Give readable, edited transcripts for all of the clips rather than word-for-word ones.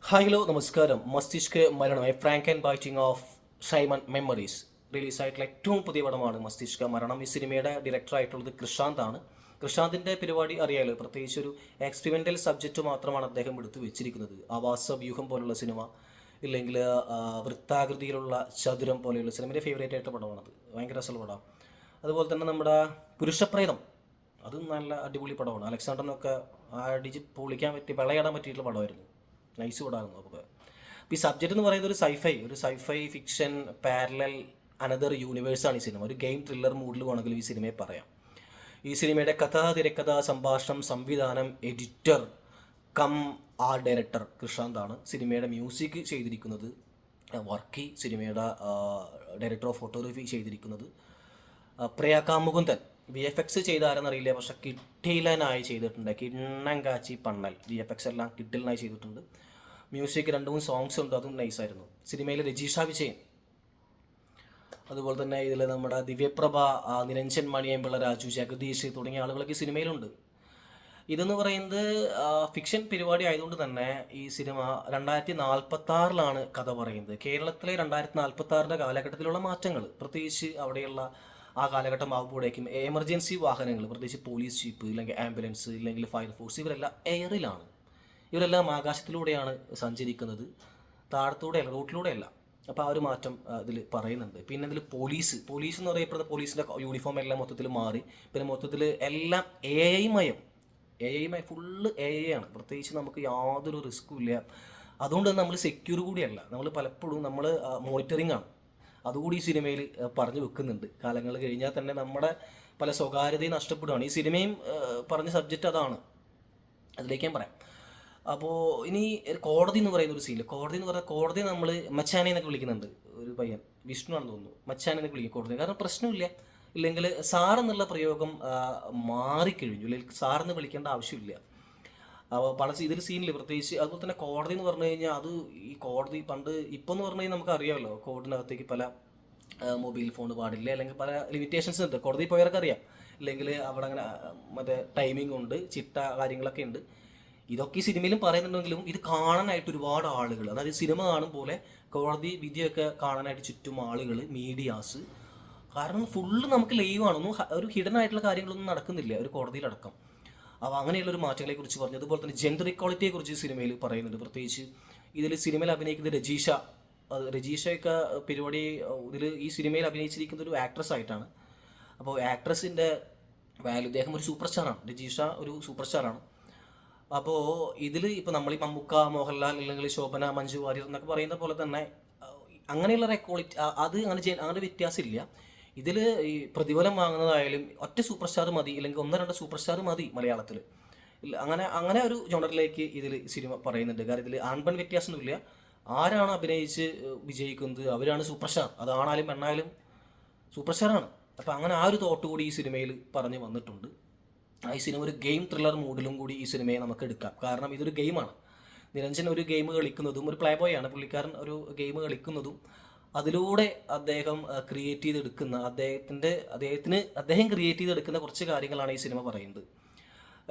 Hello നമസ്കാരം. മസ്തിഷ്ക മരണം, a frank and biting of Simon memories റിലീസായിട്ടുള്ള ഏറ്റവും പുതിയ പടമാണ് മസ്തിഷ്ക മരണം. ഈ സിനിമയുടെ ഡയറക്ടറായിട്ടുള്ളത് കൃഷാന്ത് ആണ്. കൃഷാന്തിൻ്റെ പരിപാടി അറിയാലോ, പ്രത്യേകിച്ച് ഒരു എക്സ്പെരിമെൻ്റൽ സബ്ജക്റ്റ് മാത്രമാണ് അദ്ദേഹം എടുത്തു വെച്ചിരിക്കുന്നത്. ആവാസ വ്യൂഹം പോലുള്ള സിനിമ, ഇല്ലെങ്കിൽ വൃത്താകൃതിയിലുള്ള ചതുരം പോലെയുള്ള സിനിമ എൻ്റെ ഫേവറേറ്റ് ആയിട്ട് പടമാണത്. ഭയങ്കര രസമുള്ള പടമാണ്. അതുപോലെ തന്നെ നമ്മുടെ പുരുഷപ്രേതം, അതും നല്ല അടിപൊളി പടമാണ്. അലക്സാണ്ടറിനൊക്കെ അടിച്ച് പൊളിക്കാൻ പറ്റി വിളയാടാൻ പറ്റിയിട്ടുള്ള പടമായിരുന്നു. നൈസ് പടമായിരുന്നു. അപ്പോൾ ഈ സബ്ജക്റ്റ് എന്ന് പറയുന്നത് ഒരു സൈഫൈ ഫിക്ഷൻ പാരലൽ അനദർ യൂണിവേഴ്സാണ് ഈ സിനിമ. ഒരു ഗെയിം ത്രില്ലർ മൂഡിൽ വേണമെങ്കിലും ഈ സിനിമയെ പറയാം. ഈ സിനിമയുടെ കഥ, തിരക്കഥ, സംഭാഷണം, സംവിധാനം, എഡിറ്റർ കം ആർട്ട് ഡയറക്ടർ കൃഷാന്താണ്. സിനിമയുടെ മ്യൂസിക് ചെയ്തിരിക്കുന്നത് വർക്കി. സിനിമയുടെ ഡയറക്ടർ ഓഫ് ഫോട്ടോഗ്രാഫി ചെയ്തിരിക്കുന്നത് പ്രയാക മുകുന്ദൻ. VFX ചെയ്താരെന്നറിയില്ല, പക്ഷെ കിട്ടിലനായി ചെയ്തിട്ടുണ്ട്. കിണ്ണം കാച്ചി പണ്ണൽ VFX എല്ലാം കിട്ടിലനായി ചെയ്തിട്ടുണ്ട്. മ്യൂസിക് 2-3 സോങ്സ് ഉണ്ട്, അതും നൈസായിരുന്നു. സിനിമയിൽ രജീഷ വിജയൻ, അതുപോലെ തന്നെ ഇതിൽ നമ്മുടെ ദിവ്യപ്രഭ, നിരഞ്ജൻ മണിയമ്പിള്ള, രാജു ജഗദീഷ് തുടങ്ങിയ ആളുകളൊക്കെ ഈ സിനിമയിലുണ്ട്. ഇതെന്ന് പറയുന്നത് ഫിക്ഷൻ പരിപാടി ആയതുകൊണ്ട് തന്നെ ഈ സിനിമ 2046 കഥ പറയുന്നത്. കേരളത്തിലെ 2046 കാലഘട്ടത്തിലുള്ള മാറ്റങ്ങൾ, പ്രത്യേകിച്ച് അവിടെയുള്ള ആ കാലഘട്ടം ആകുമ്പോഴേക്കും എമർജൻസി വാഹനങ്ങൾ, പ്രത്യേകിച്ച് പോലീസ് ജീപ്പ്, ഇല്ലെങ്കിൽ ആംബുലൻസ്, ഇല്ലെങ്കിൽ ഫയർഫോഴ്സ്, ഇവരെല്ലാം എയറിലാണ്. ഇവരെല്ലാം ആകാശത്തിലൂടെയാണ് സഞ്ചരിക്കുന്നത്, താഴത്തൂടെയല്ല, റോട്ടിലൂടെയല്ല. അപ്പോൾ ആ ഒരു മാറ്റം ഇതിൽ പറയുന്നുണ്ട്. പിന്നെ ഇതിൽ പോലീസ് എന്ന് പറയപ്പെടുന്ന പോലീസിൻ്റെ യൂണിഫോം എല്ലാം മൊത്തത്തിൽ മാറി. പിന്നെ മൊത്തത്തിൽ എല്ലാം AI മയം, ഫുള്ള് AI ആണ്. പ്രത്യേകിച്ച് നമുക്ക് യാതൊരു റിസ്ക്കും ഇല്ല. അതുകൊണ്ട് തന്നെ നമ്മൾ സെക്യൂർ കൂടിയല്ല, നമ്മൾ പലപ്പോഴും നമ്മൾ മോണിറ്ററിങ് ആണ്. അതുകൂടി ഈ സിനിമയിൽ പറഞ്ഞു വെക്കുന്നുണ്ട്. കാലങ്ങൾ കഴിഞ്ഞാൽ തന്നെ നമ്മുടെ പല സ്വകാര്യതയും നഷ്ടപ്പെടുകയാണ്. ഈ സിനിമയും പറഞ്ഞ സബ്ജക്റ്റ് അതാണ്. അതിലേക്ക് ഞാൻ പറയാം. അപ്പോൾ ഇനി കോടതി എന്ന് പറയുന്ന ഒരു സീനിൽ, കോടതി നമ്മൾ മച്ചാനെ എന്നൊക്കെ വിളിക്കുന്നുണ്ട്. ഒരു പയ്യൻ വിഷ്ണു ആണെന്ന് തോന്നുന്നു, മച്ചാനെ എന്നൊക്കെ വിളിക്കും കോടതി. കാരണം പ്രശ്നമില്ല, ഇല്ലെങ്കിൽ സാർ എന്നുള്ള പ്രയോഗം മാറിക്കഴിഞ്ഞു, അല്ലെങ്കിൽ സാറെന്ന് വിളിക്കേണ്ട ആവശ്യമില്ല. അപ്പോൾ പല ഇതിൽ സീനിൽ പ്രത്യേകിച്ച്. അതുപോലെ തന്നെ കോടതി എന്ന് പറഞ്ഞു കഴിഞ്ഞാൽ അത് ഈ കോടതി പണ്ട് ഇപ്പോൾ എന്ന് പറഞ്ഞു കഴിഞ്ഞാൽ നമുക്ക് അറിയാമല്ലോ, കോടതിനകത്തേക്ക് പല മൊബൈൽ ഫോൺ പാടില്ല, അല്ലെങ്കിൽ പല ലിമിറ്റേഷൻസ് ഉണ്ട്. കോടതി പോയവർക്ക് അറിയാം. ഇല്ലെങ്കിൽ അവിടെ അങ്ങനെ മറ്റേ ടൈമിംഗ് ഉണ്ട്, ചിട്ട കാര്യങ്ങളൊക്കെ ഉണ്ട്. ഇതൊക്കെ ഈ സിനിമയിലും പറയുന്നുണ്ടെങ്കിലും ഇത് കാണാനായിട്ട് ഒരുപാട് ആളുകൾ, അതായത് സിനിമ കാണും പോലെ കോടതി വിധിയൊക്കെ കാണാനായിട്ട് ചുറ്റും ആളുകൾ, മീഡിയാസ്. കാരണം ഫുള്ള് നമുക്ക് ലൈവാണ്, ഒന്നും ഒരു ഹിഡൻ ആയിട്ടുള്ള കാര്യങ്ങളൊന്നും നടക്കുന്നില്ല ഒരു കോടതിയിലടക്കം. അപ്പോൾ അങ്ങനെയുള്ളൊരു മാറ്റങ്ങളെ കുറിച്ച് പറഞ്ഞു. അതുപോലെ തന്നെ ജെൻഡർ ഇക്വാളിറ്റിയെ കുറിച്ച് സിനിമയിൽ പറയുന്നുണ്ട്. പ്രത്യേകിച്ച് ഇതിൽ സിനിമയിൽ അഭിനയിക്കുന്നത് രജീഷയൊക്കെ പരിപാടി ഈ സിനിമയിൽ അഭിനയിച്ചിരിക്കുന്ന ഒരു ആക്ട്രസ് ആയിട്ടാണ്. അപ്പോൾ ആക്ട്രസിൻ്റെ വാല്യൂ, ഇദ്ദേഹം ഒരു സൂപ്പർ സ്റ്റാറാണ്, രജീഷ ഒരു സൂപ്പർ സ്റ്റാറാണ്. അപ്പോൾ ഇതിൽ ഇപ്പോൾ നമ്മൾ ഈ മമ്മൂക്ക, മോഹൻലാൽ, അല്ലെങ്കിൽ ശോഭന, മഞ്ജു വാര്യർ എന്നൊക്കെ പറയുന്ന പോലെ തന്നെ അങ്ങനെയുള്ള ഇക്വാളിറ്റി അത് അങ്ങനെ വ്യത്യാസമില്ല. ഇതിൽ ഈ പ്രതിഫലം വാങ്ങുന്നതായാലും ഒറ്റ സൂപ്പർ സ്റ്റാർ മതി, അല്ലെങ്കിൽ 1-2 സൂപ്പർ സ്റ്റാർ മതി മലയാളത്തിൽ. അങ്ങനെ ഒരു ജോണറിലേക്ക് ഇതിൽ സിനിമ പറയുന്നുണ്ട്. കാരണം ഇതിൽ ആൺപെൺ വ്യത്യാസമൊന്നുമില്ല. ആരാണ് അഭിനയിച്ച് വിജയിക്കുന്നത് അവരാണ് സൂപ്പർ സ്റ്റാർ. അതാണാലും പെണ്ണായാലും സൂപ്പർ സ്റ്റാറാണ്. അപ്പോൾ അങ്ങനെ ആ ഒരു തോട്ട് കൂടി ഈ സിനിമയിൽ പറഞ്ഞു വന്നിട്ടുണ്ട്. ഈ സിനിമ ഒരു ഗെയിം ത്രില്ലർ മൂഡിലും കൂടി ഈ സിനിമയെ നമുക്ക് എടുക്കാം. കാരണം ഇതൊരു ഗെയിമാണ്. നിരഞ്ജൻ ഒരു ഗെയിം കളിക്കുന്നതും, ഒരു പ്ലേ ബോയ് ആണ് പുള്ളിക്കാരൻ, ഒരു ഗെയിം കളിക്കുന്നതും അതിലൂടെ അദ്ദേഹം ക്രിയേറ്റ് ചെയ്തെടുക്കുന്ന അദ്ദേഹം ക്രിയേറ്റ് ചെയ്തെടുക്കുന്ന കുറച്ച് കാര്യങ്ങളാണ് ഈ സിനിമ പറയുന്നത്.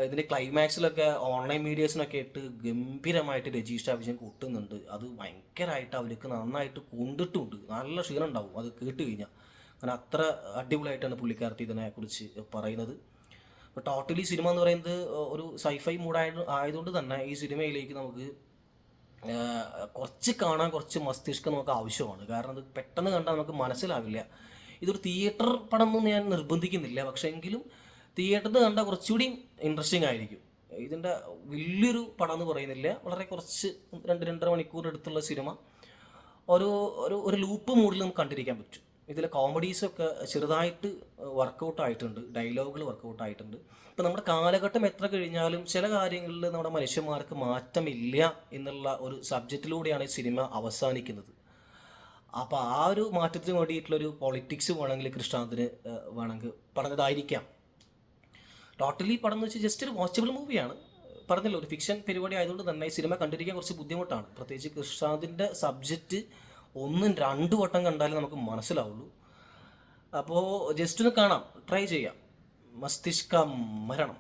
ഇതിൻ്റെ ക്ലൈമാക്സിലൊക്കെ ഓൺലൈൻ മീഡിയസിനൊക്കെ ഇട്ട് ഗംഭീരമായിട്ട് രജീഷ വിജയൻ കൂട്ടുന്നുണ്ട്. അത് ഭയങ്കരമായിട്ട് അവർക്ക് നന്നായിട്ട് കൊണ്ടിട്ടുണ്ട്. നല്ല ക്ഷീണം ഉണ്ടാവും അത് കേട്ട് കഴിഞ്ഞാൽ. അങ്ങനെ അത്ര അടിപൊളിയായിട്ടാണ് പുള്ളിക്കാരത്തി ഇതിനെക്കുറിച്ച് പറയുന്നത്. അപ്പോൾ ടോട്ടലി സിനിമ എന്ന് പറയുന്നത് ഒരു സൈഫൈ ആയതുകൊണ്ട് തന്നെ ഈ സിനിമയിലേക്ക് നമുക്ക് കുറച്ച് മസ്തിഷ്കം നമുക്ക് ആവശ്യമാണ്. കാരണം അത് പെട്ടെന്ന് കണ്ടാൽ നമുക്ക് മനസ്സിലാവില്ല. ഇതൊരു തിയേറ്റർ പടം എന്ന് ഞാൻ നിർബന്ധിക്കുന്നില്ല, പക്ഷേ എങ്കിലും തിയേറ്ററിൽ കണ്ടാൽ കുറച്ചുകൂടി ഇൻട്രസ്റ്റിംഗ് ആയിരിക്കും. ഇതിൻ്റെ വലിയൊരു പടം എന്ന് പറയുന്നില്ല, വളരെ കുറച്ച് 2-2.5 മണിക്കൂർ എടുത്തുള്ള സിനിമ ഒരു ലൂപ്പ് മൂഡിൽ നമുക്ക് കണ്ടിരിക്കാൻ പറ്റും. ഇതിലെ കോമഡീസൊക്കെ ചെറുതായിട്ട് വർക്കൗട്ട് ആയിട്ടുണ്ട്, ഡയലോഗുകൾ വർക്കൗട്ട് ആയിട്ടുണ്ട്. ഇപ്പം നമ്മുടെ കാലഘട്ടം എത്ര കഴിഞ്ഞാലും ചില കാര്യങ്ങളിൽ നമ്മുടെ മനുഷ്യന്മാർക്ക് മാറ്റമില്ല എന്നുള്ള ഒരു സബ്ജക്റ്റിലൂടെയാണ് ഈ സിനിമ അവസാനിക്കുന്നത്. അപ്പോൾ ആ ഒരു മാറ്റത്തിന് വേണ്ടിയിട്ടുള്ളൊരു പൊളിറ്റിക്സ് വേണമെങ്കിൽ കൃഷ്ണാന്തിന് വേണമെങ്കിൽ പറഞ്ഞതായിരിക്കാം. ടോട്ടലി പടം എന്ന് വെച്ചാൽ ജസ്റ്റ് ഒരു വാച്ചബിൾ മൂവിയാണ്. പറഞ്ഞല്ലോ, ഒരു ഫിക്ഷൻ പരിപാടി ആയതുകൊണ്ട് തന്നെ ഈ സിനിമ കണ്ടിരിക്കാൻ കുറച്ച് ബുദ്ധിമുട്ടാണ്. പ്രത്യേകിച്ച് കൃഷ്ണാന്തിൻ്റെ സബ്ജക്റ്റ് 1-2 വട്ടം കണ്ടാലേ നമുക്ക് മനസ്സിലാവുള്ളൂ. അപ്പോൾ ജസ്റ്റ് ഒന്ന് കാണാം, ട്രൈ ചെയ്യാം. മസ്തിഷ്ക മരണം.